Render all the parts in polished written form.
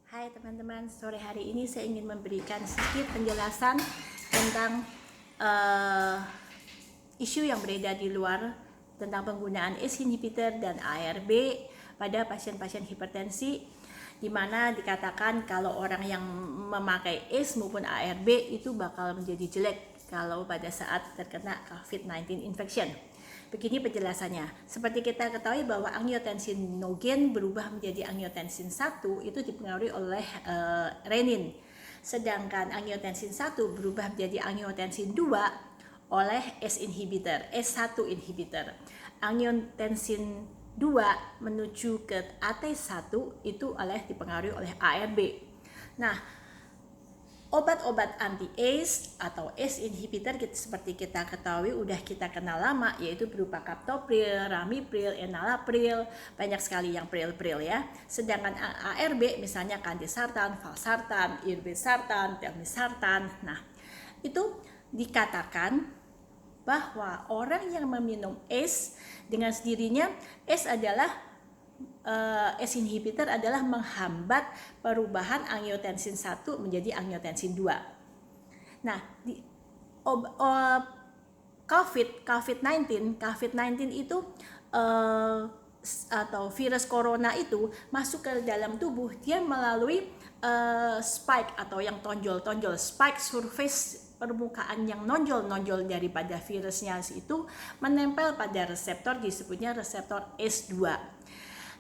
Hai teman-teman, sore hari ini saya ingin memberikan sedikit penjelasan tentang isu yang beredar di luar tentang penggunaan ACE inhibitor dan ARB pada pasien-pasien hipertensi, di mana dikatakan kalau orang yang memakai ACE maupun ARB itu bakal menjadi jelek kalau pada saat terkena COVID-19 infection. Begini penjelasannya. Seperti kita ketahui bahwa angiotensinogen berubah menjadi angiotensin 1 itu dipengaruhi oleh renin. Sedangkan angiotensin 1 berubah menjadi angiotensin 2 oleh ACE inhibitor, S1 inhibitor. Angiotensin 2 menuju ke AT1 itu dipengaruhi oleh ARB. Nah, obat-obat anti-ACE atau ACE inhibitor seperti kita ketahui udah kita kenal lama, yaitu berupa captopril, ramipril, enalapril, banyak sekali yang pril-pril ya. Sedangkan ARB misalnya candesartan, valsartan, irbesartan, telmisartan. Nah, itu dikatakan bahwa orang yang meminum ACE dengan sendirinya, ACE adalah ACE inhibitor adalah menghambat perubahan angiotensin 1 menjadi angiotensin 2. Nah, COVID-19 itu atau virus corona itu masuk ke dalam tubuh, dia melalui spike atau yang tonjol-tonjol, spike surface permukaan yang nonjol-nonjol daripada virusnya itu menempel pada reseptor, disebutnya reseptor ACE2.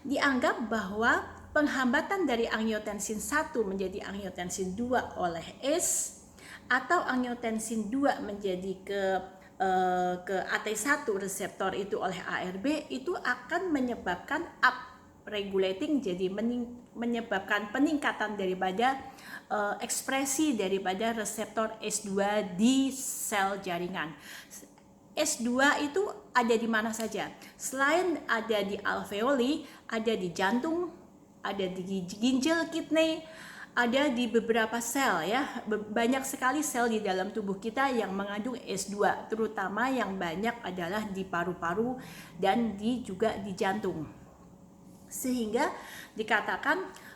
Dianggap bahwa penghambatan dari angiotensin 1 menjadi angiotensin 2 oleh ACE atau angiotensin 2 menjadi ke AT1 reseptor itu oleh ARB itu akan menyebabkan upregulating, jadi menyebabkan peningkatan daripada ekspresi daripada reseptor ACE2 di sel jaringan. S2 itu ada di mana saja. Selain ada di alveoli, ada di jantung, ada di ginjal, kidney, ada di beberapa sel ya. Banyak sekali sel di dalam tubuh kita yang mengandung S2, terutama yang banyak adalah di paru-paru dan juga di jantung. Sehingga dikatakan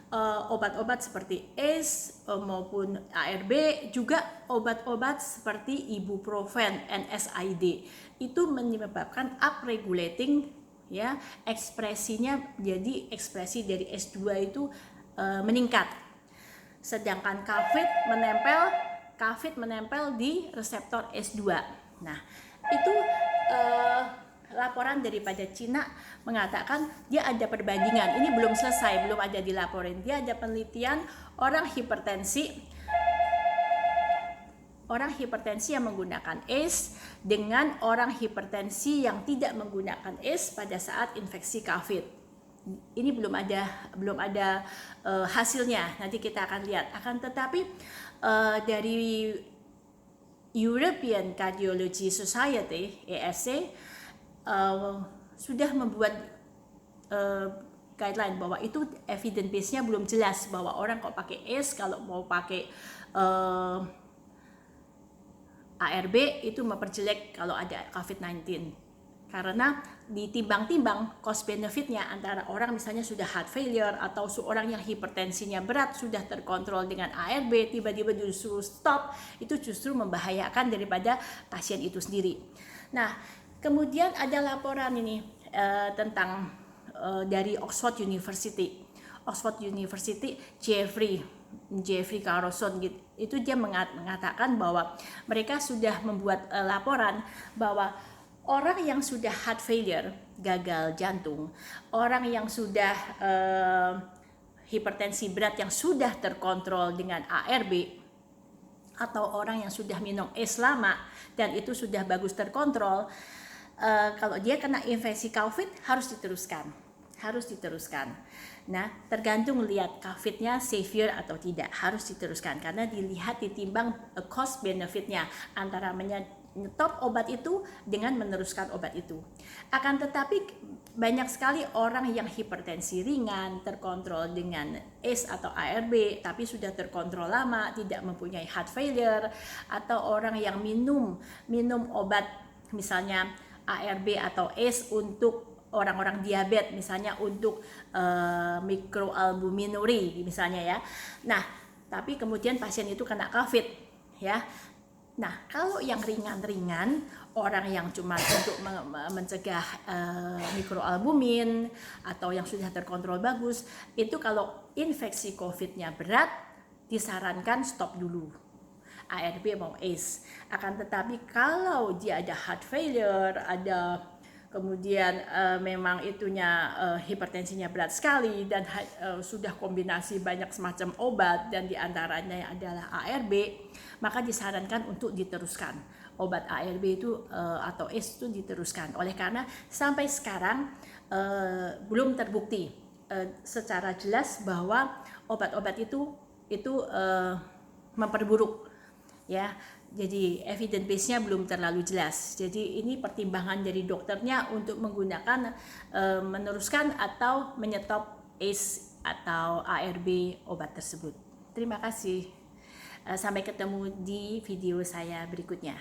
obat-obat seperti ACE maupun ARB, juga obat-obat seperti ibuprofen, NSAID itu menyebabkan upregulating ya, ekspresinya, jadi ekspresi dari S2 itu meningkat. Sedangkan COVID menempel di reseptor S2. Nah, itu laporan daripada Cina mengatakan dia ada perbandingan, ini belum selesai, belum ada dilaporin. Dia ada penelitian orang hipertensi yang menggunakan ACE dengan orang hipertensi yang tidak menggunakan ACE pada saat infeksi COVID. Ini belum ada hasilnya, nanti kita akan lihat. Akan tetapi dari European Cardiology Society (ESC) sudah membuat guideline bahwa itu evidence base-nya belum jelas, bahwa orang kok pakai ACE kalau mau pakai ARB itu memperjelek kalau ada COVID-19. Karena ditimbang-timbang cost benefitnya antara orang misalnya sudah heart failure atau seorang yang hipertensinya berat sudah terkontrol dengan ARB, tiba-tiba disuruh stop, itu justru membahayakan daripada pasien itu sendiri. Nah, kemudian ada laporan ini tentang dari Oxford University, Jeffrey Carlson gitu. Itu dia mengatakan bahwa mereka sudah membuat laporan bahwa orang yang sudah heart failure, gagal jantung, orang yang sudah hipertensi berat yang sudah terkontrol dengan ARB, atau orang yang sudah minum ACE lama dan itu sudah bagus terkontrol, kalau dia kena infeksi COVID harus diteruskan. Nah, tergantung lihat COVID-nya severe atau tidak, harus diteruskan karena ditimbang cost benefitnya antara menyetop obat itu dengan meneruskan obat itu. Akan tetapi banyak sekali orang yang hipertensi ringan terkontrol dengan ACE atau ARB tapi sudah terkontrol lama, tidak mempunyai heart failure, atau orang yang minum obat misalnya ARB atau ACE untuk orang-orang diabetes misalnya untuk mikroalbuminuri misalnya ya. Nah, tapi kemudian pasien itu kena COVID ya. Nah, kalau yang ringan-ringan, orang yang cuma untuk mencegah mikroalbumin atau yang sudah terkontrol bagus, itu kalau infeksi COVID-nya berat, disarankan stop dulu ARB mau ACE. Akan tetapi kalau dia ada heart failure, ada kemudian memang itunya hipertensinya berat sekali dan sudah kombinasi banyak semacam obat dan diantaranya adalah ARB, maka disarankan untuk diteruskan obat ARB itu atau ACE itu diteruskan. Oleh karena sampai sekarang belum terbukti secara jelas bahwa obat-obat itu memperburuk ya. Jadi evidence base-nya belum terlalu jelas. Jadi ini pertimbangan dari dokternya untuk menggunakan meneruskan atau menyetop ACE atau ARB obat tersebut. Terima kasih. Sampai ketemu di video saya berikutnya.